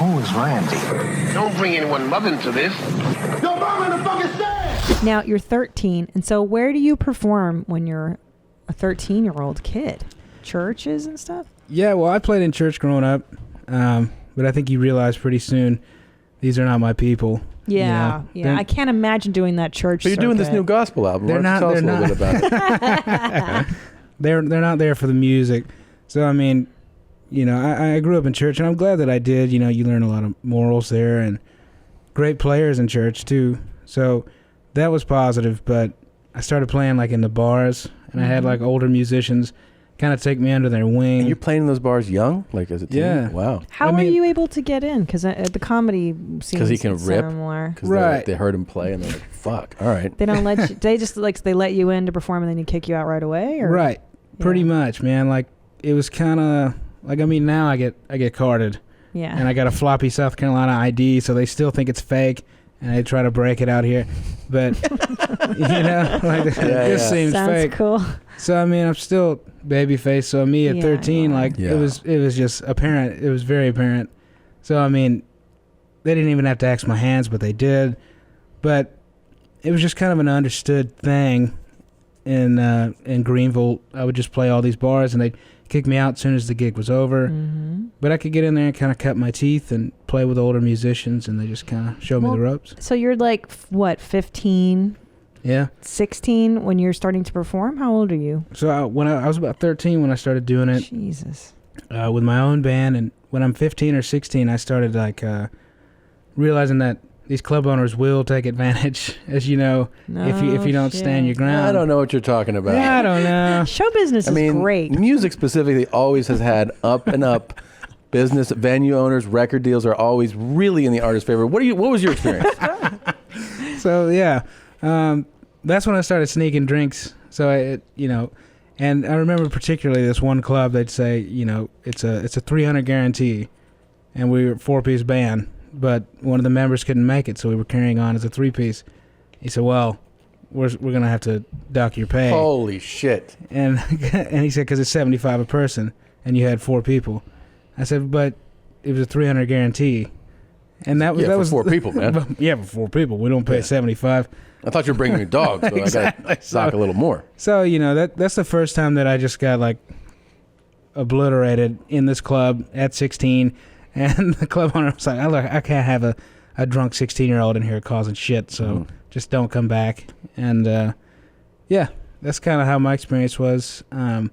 Who is Randy? Don't bring anyone mother into this. Your mom in the fucking stand! Now, you're 13, and so where do you perform when you're a 13-year-old kid? Churches and stuff? Yeah, well, I played in church growing up, but I think you realize pretty soon these are not my people. Yeah, yeah. I can't imagine doing that church. But you're doing this new gospel album. Why don't you tell us a little bit about it? They're not there for the music. So, I mean, you know, I grew up in church, and I'm glad that I did. You know, you learn a lot of morals there, and great players in church, too. So that was positive, but I started playing, like, in the bars, and I had, like, older musicians kind of take me under their wing. And you're playing in those bars young? Like, as a teen? Yeah. Wow. How are you able to get in? Because the comedy seems Because he can rip. similar. Because they heard him play, and they're like, fuck, all right. They don't let you, they let you in to perform, and then you kick you out right away? Or? Right. Yeah. Pretty much, man. Like, it was kind of, like, I mean, now I get carded. Yeah. And I got a floppy South Carolina ID, so they still think it's fake, and they try to break it out here. But, you know, like, this seems Sounds fake. Cool. So, I mean, I'm still babyface. So, me at 13, like, it was just apparent. It was very apparent. So, I mean, they didn't even have to ask my hands, but they did. But it was just kind of an understood thing in Greenville. I would just play all these bars, and they'd kick me out as soon as the gig was over. Mm-hmm. But I could get in there and kind of cut my teeth and play with older musicians, and they just kind of showed me the ropes. So you're like, what, 15? Yeah. 16 when you're starting to perform? How old are you? So when I was about 13 when I started doing it. Jesus. With my own band, and when I'm 15 or 16, I started like realizing that these club owners will take advantage, as you know, if you don't stand your ground. I don't know what you're talking about. Yeah, I don't know. Show business is great. Music specifically always has had up and up. Business, venue owners, record deals are always really in the artist's favor. What was your experience? So yeah, that's when I started sneaking drinks. So and I remember particularly this one club. They'd say, you know, it's a 300 guarantee, and we were a 4-piece band, but one of the members couldn't make it, so we were carrying on as a 3-piece. He said, "Well, we're gonna have to dock your pay." Holy shit! And he said, "Because it's $75 a person, and you had 4 people." I said, "But it was a 300 guarantee." And that was 4 people, man. Yeah, for 4 people. We don't pay 75. I thought you were bringing your dog, so exactly. I got to dock a little more. So, you know, that's the first time that I just got, like, obliterated in this club at 16. And the club owner was like, I can't have a drunk 16-year-old in here causing shit, so just don't come back. And, yeah, that's kind of how my experience was. Got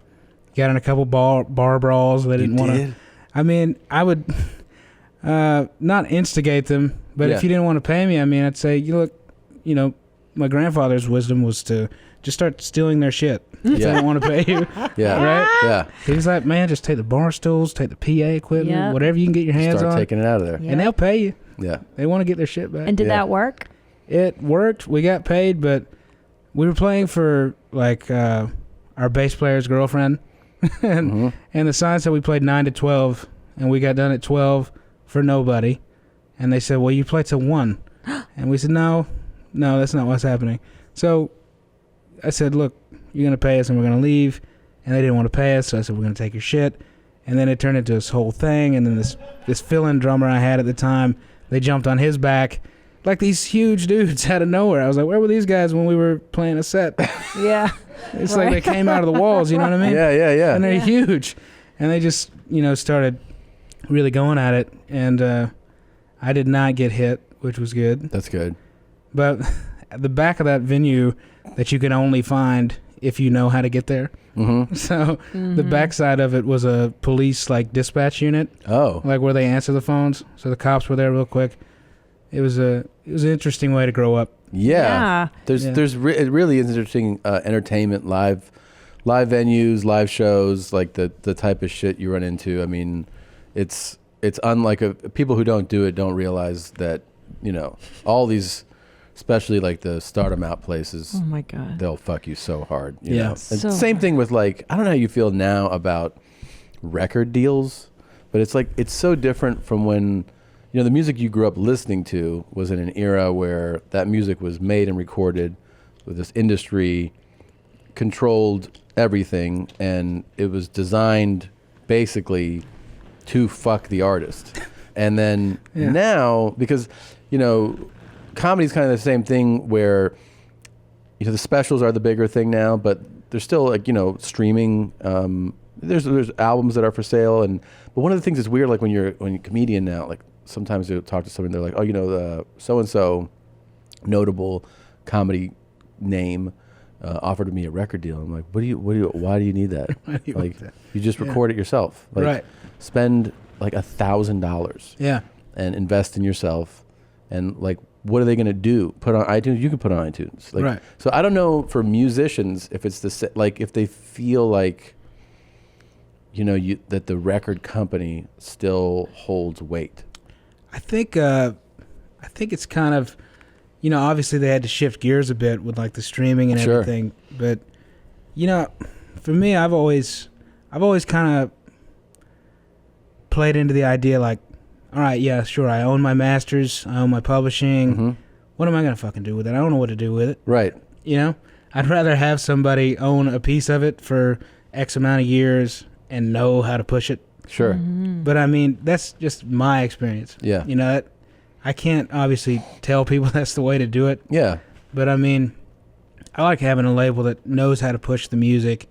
in a couple bar brawls. They didn't want to. I mean, I would not instigate them, but if you didn't want to pay me, I mean, I'd say, look, you know, my grandfather's wisdom was to just start stealing their shit if they don't want to pay you. Yeah. Right? Yeah. He was like, man, just take the bar stools, take the PA equipment, whatever you can get your hands on. Start taking it out of there. And they'll pay you. Yeah. They want to get their shit back. And did that work? It worked. We got paid, but we were playing for, like, our bass player's girlfriend. And the sign said we played 9 to 12, and we got done at 12 for nobody. And they said, well, you play till 1. And we said, no, that's not what's happening. So I said, look, you're going to pay us and we're going to leave. And they didn't want to pay us, so I said, we're going to take your shit. And then it turned into this whole thing. And then this fill-in drummer I had at the time, they jumped on his back like these huge dudes out of nowhere. I was like, where were these guys when we were playing a set? Yeah. It's like they came out of the walls, you know what I mean? Yeah. And they're huge. And they just, you know, started really going at it. And I did not get hit, which was good. That's good. But at the back of that venue that you can only find if you know how to get there. Mm-hmm. So the backside of it was a police, like, dispatch unit. Oh. Like, where they answer the phones. So the cops were there real quick. It was an interesting way to grow up. Yeah. It really is interesting entertainment, live venues, live shows, like the type of shit you run into. I mean, it's unlike people who don't do it don't realize that, you know, all these, especially like the start 'em out places. Oh my God. They'll fuck you so hard. You Yeah. know? And same thing with, like, I don't know how you feel now about record deals, but it's like, it's so different from when, you know, the music you grew up listening to was in an era where that music was made and recorded with this industry controlled everything, and it was designed basically to fuck the artist. And then now, because, comedy's kind of the same thing where, the specials are the bigger thing now, but there's still like, streaming. There's albums that are for sale. But one of the things that's weird, like when you're a comedian now, like sometimes you'll talk to someone, they're like, oh, so-and-so notable comedy name offered me a record deal. I'm like, why do you need that? You just record it yourself. Like, spend like $1,000. Yeah. And invest in yourself. And like, what are they going to do? Put on iTunes? You can put on iTunes. Like, right. So I don't know for musicians if it's if they feel like, that the record company still holds weight. I think it's kind of, obviously they had to shift gears a bit with like the streaming and everything. But, for me, I've always kind of played into the idea like, all right, yeah, sure, I own my masters, I own my publishing. Mm-hmm. What am I going to fucking do with it? I don't know what to do with it. Right. I'd rather have somebody own a piece of it for X amount of years and know how to push it. Sure. Mm-hmm. But I mean, that's just my experience. Yeah. I can't obviously tell people that's the way to do it. Yeah. But I mean, I like having a label that knows how to push the music.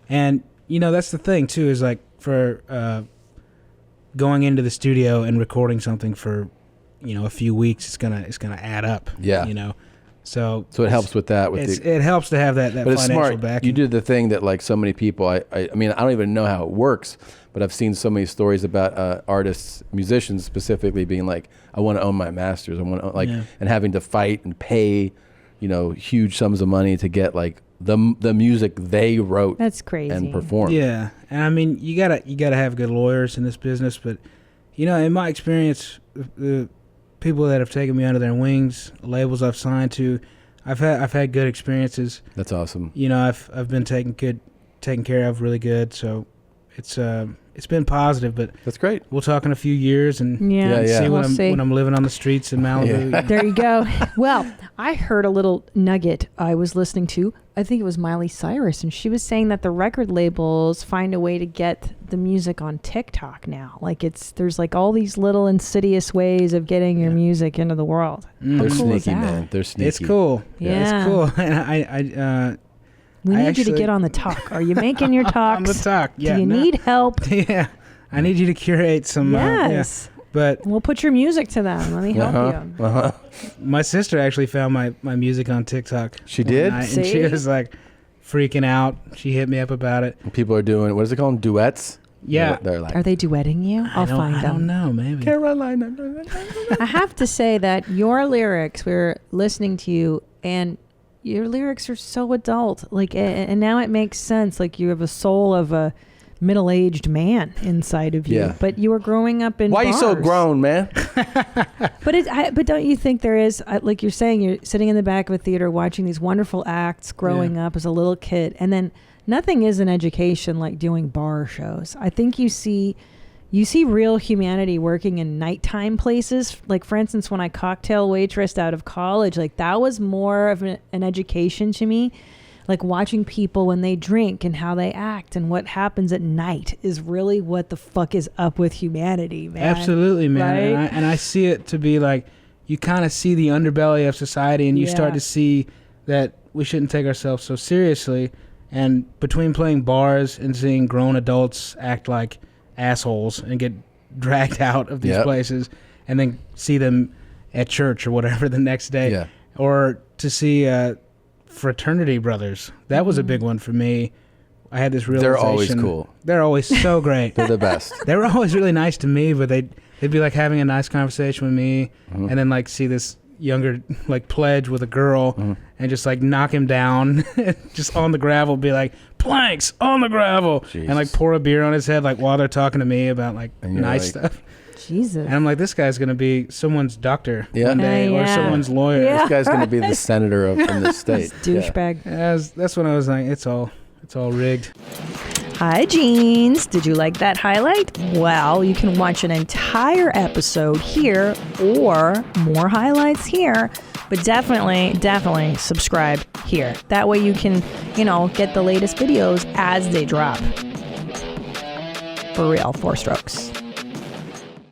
And, that's the thing too, is like for going into the studio and recording something for, a few weeks, it's gonna add up. Yeah. So it helps with that. It helps to have that but financial it's smart. backing. You did the thing that like so many people. I mean, I don't even know how it works, but I've seen so many stories about artists, musicians specifically, being like, I want to own my masters. I want to and having to fight and pay, huge sums of money to get like the music they wrote. That's crazy. And performed. Yeah, and I mean, you gotta have good lawyers in this business. But in my experience, the people that have taken me under their wings, labels I've signed to, I've had good experiences. That's awesome. I've been taken care of really good. So it's been positive, but that's great. We'll talk in a few years and see when I'm living on the streets in Malibu. Yeah. There you go. Well, I heard a little nugget I was listening to. I think it was Miley Cyrus, and she was saying that the record labels find a way to get the music on TikTok now. Like there's like all these little insidious ways of getting your music into the world. They're cool sneaky, man. They're sneaky. It's cool. Yeah. It's cool. And we need you to get on the talk. Are you making your talks? On the talk, yeah. Do you need help? Yeah. I need you to curate some. Yes. But we'll put your music to them. Let me help you. My sister actually found my music on TikTok. She did? And she was like freaking out. She hit me up about it. People are doing, what is it called? Duets? Yeah. They're like, are they duetting you? I'll find them. I don't know. Maybe. Carolina. I have to say that your lyrics, we're listening to you, and your lyrics are so adult. Like, and now it makes sense. Like, you have a soul of a middle-aged man inside of you. Yeah. But you were growing up in Why bars. you so grown, man? But don't you think there is, like you're saying, you're sitting in the back of a theater watching these wonderful acts growing up as a little kid, and then nothing is an education like doing bar shows. I think you see real humanity working in nighttime places. Like, for instance, when I cocktail waitressed out of college, like that was more of an education to me. Like, watching people when they drink and how they act and what happens at night is really what the fuck is up with humanity, man. Absolutely, man. Right? And I see it to be like, you kind of see the underbelly of society, and you start to see that we shouldn't take ourselves so seriously. And between playing bars and seeing grown adults act like assholes and get dragged out of these places, and then see them at church or whatever the next day, or to see fraternity brothers, that was a big one for me. I had this realization. They're always cool. They're always so great. They're the best. They were always really nice to me, but they'd be like having a nice conversation with me, and then like see this younger like pledge with a girl, and just like knock him down just on the gravel, be like, planks on the gravel. Jesus. And like pour a beer on his head like while they're talking to me about like nice like, stuff. Jesus. And I'm like, this guy's gonna be someone's doctor one day, or someone's lawyer. This guy's gonna be the senator from the state. Douchebag. That's when I was like, it's all rigged. Hi, Jeans. Did you like that highlight? Well, you can watch an entire episode here or more highlights here, but definitely subscribe here. That way you can, get the latest videos as they drop. For real, 4 strokes.